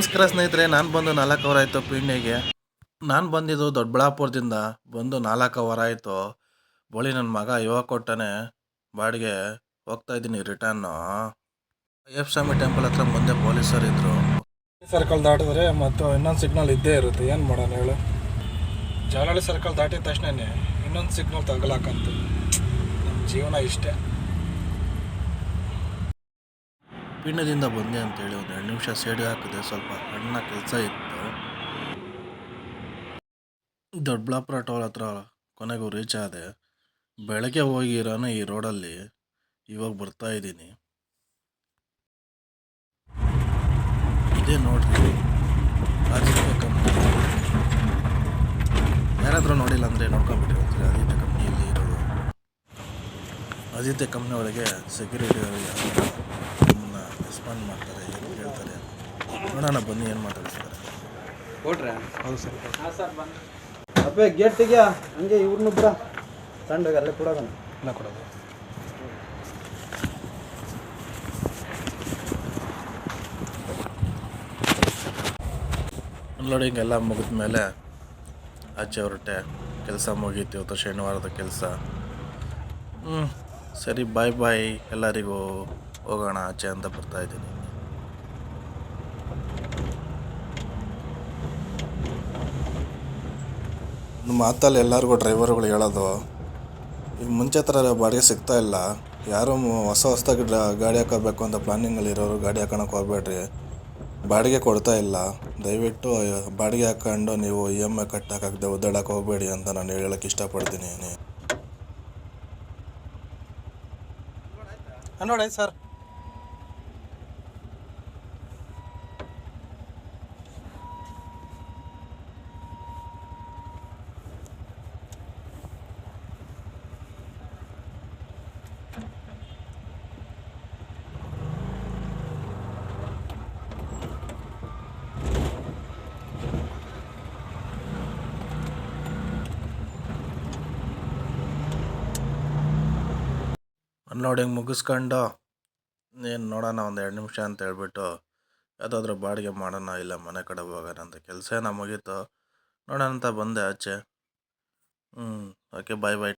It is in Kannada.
ನಮಸ್ಕಾರ ಸ್ನೇಹಿತರೆ, ನಾನು ಬಂದು 4 ಅವರ್ ಆಯಿತು ಪೀಣ್ಯಗೆ. ನಾನು ಬಂದಿದ್ದು ದೊಡ್ಡಬಳ್ಳಾಪುರದಿಂದ ಬಂದು 4 ಅವರ್ ಆಯಿತು. ಬೋಳಿ ನನ್ನ ಮಗ ಇವಾಗ ಕೊಟ್ಟಾನೆ ಬಾಡಿಗೆ. ಹೋಗ್ತಾ ಇದ್ದೀನಿ ರಿಟರ್ನು. ಅಯ್ಯಪ್ಪ ಸ್ವಾಮಿ ಟೆಂಪಲ್ ಹತ್ರ ಮುಂದೆ ಪೊಲೀಸರು ಇದ್ದರು. ಸರ್ಕಲ್ ದಾಟಿದ್ರೆ ಮತ್ತು ಇನ್ನೊಂದು ಸಿಗ್ನಲ್ ಇದ್ದೇ ಇರುತ್ತೆ. ಏನು ಮಾಡೋಣ ಹೇಳು? ಜಾಲಹಳ್ಳಿ ಸರ್ಕಲ್ ದಾಟಿದ ತಕ್ಷಣನೇ ಇನ್ನೊಂದು ಸಿಗ್ನಲ್ ತಗಲಾಕಂತ. ನಮ್ಮ ಜೀವನ ಇಷ್ಟೇ. ಪೀಣ್ಯದಿಂದ ಬಂದೆ ಅಂತೇಳಿ ಒಂದು 2 ನಿಮಿಷ ಸೈಡ್ಗೆ ಹಾಕಿದೆ. ಸ್ವಲ್ಪ ಸಣ್ಣ ಕೆಲಸ ಇತ್ತು. ದೊಡ್ಡಬಳ್ಳಾಪುರ ಟೋಲ್ ಹತ್ರ ಕೊನೆಗೂ ರೀಚ್ ಆದೆ. ಬೆಳಗ್ಗೆ ಹೋಗಿರೋನು ಈ ರೋಡಲ್ಲಿ, ಇವಾಗ ಬರ್ತಾ ಇದ್ದೀನಿ. ಇದೇ ನೋಡ್ರಿ ಆದಿತ್ಯ ಕಂಪ್ನಿ. ಯಾರಾದರೂ ನೋಡಿಲ್ಲ ಅಂದರೆ ನೋಡ್ಕೊಂಬಿಟ್ರಿ. ಅಂದರೆ ಆದಿತ್ಯ ಕಂಪ್ನಿಯಲ್ಲಿ ಇರೋದು. ಆದಿತ್ಯ ಕಂಪ್ನಿ ಒಳಗೆ ಸೆಕ್ಯೂರಿಟಿ ನಮ್ಮನ್ನ ರೆಸ್ಪಾಂಡ್ ಮಾಡ್ತಾರೆ, ಏನು ಕೇಳ್ತಾರೆ ನೋಡೋಣ ಬನ್ನಿ ಏನು ಮಾತಾಡಿಸ್ತಾರೆ. ಕೊಟ್ರೆ ಹೌದು ಸರ್. ಹಾಂ ಸರ್ ಬನ್ನಿ. ಅಪ್ಪೆ ಗೇಟ್ ತೆಗಿಯ, ಹಂಗೆ ಇವ್ರನ್ನೂ ಬಿಡ ಸಣ್ಣಗೆ ಅಲ್ಲೇ ಕೊಡೋಣ. ಇಲ್ಲ ಕೊಡೋದು. ಅನ್ಲೋಡಿಂಗ್ ಎಲ್ಲ ಮುಗಿದ ಮೇಲೆ ಆಚೆ ಹೊರಟೆ. ಕೆಲಸ ಮುಗೀತು, ಇವತ್ತು ಶನಿವಾರದ ಕೆಲಸ. ಸರಿ, ಬಾಯ್ ಬಾಯ್ ಎಲ್ಲರಿಗೂ, ಹೋಗೋಣ ಆಚೆ ಅಂತ ಬರ್ತಾಯಿದ್ದೀನಿ. ಒಂದು ಮಾತಲ್ಲಿ ಎಲ್ಲರಿಗೂ ಡ್ರೈವರ್ಗಳು ಹೇಳೋದು, ಈಗ ಮುಂಚೆ ಥರ ಬಾಡಿಗೆ ಸಿಗ್ತಾ ಇಲ್ಲ. ಯಾರು ಹೊಸದಾಗಿ ಗಾಡಿ ಹಾಕೋಬೇಕು ಅಂತ ಪ್ಲಾನಿಂಗಲ್ಲಿರೋರು ಗಾಡಿ ಹಾಕೋಣಕ್ಕೆ ಹೋಗ್ಬೇಡ್ರಿ. ಬಾಡಿಗೆ ಕೊಡ್ತಾ ಇಲ್ಲ. ದಯವಿಟ್ಟು ಬಾಡಿಗೆ ಹಾಕ್ಕೊಂಡು ನೀವು EMI ಕಟ್ಟೋಕ್ಕಾಗದೆ ಒದ್ದಾಡಕ್ಕೆ ಹೋಗಬೇಡಿ ಅಂತ ನಾನು ಹೇಳೋಕ್ಕೆ ಇಷ್ಟಪಡ್ತೀನಿ. ನೋಡಿ ಸರ್, ಅನ್ಲೋಡಿಂಗ್ ಮುಗಿಸ್ಕೊಂಡು ಏನು ನೋಡೋಣ ಒಂದು 2 ನಿಮಿಷ ಅಂತ ಹೇಳ್ಬಿಟ್ಟು ಯಾವುದಾದ್ರೂ ಬಾಡಿಗೆ ಮಾಡೋಣ, ಇಲ್ಲ ಮನೆ ಕಡೆ ಹೋಗೋಣ ಅಂತ. ಕೆಲಸ ಏನೋ ಮುಗೀತು, ನೋಡೋಣ ಅಂತ ಬಂದೆ ಆಚೆ. ಓಕೆ, ಬಾಯ್ ಬಾಯ್.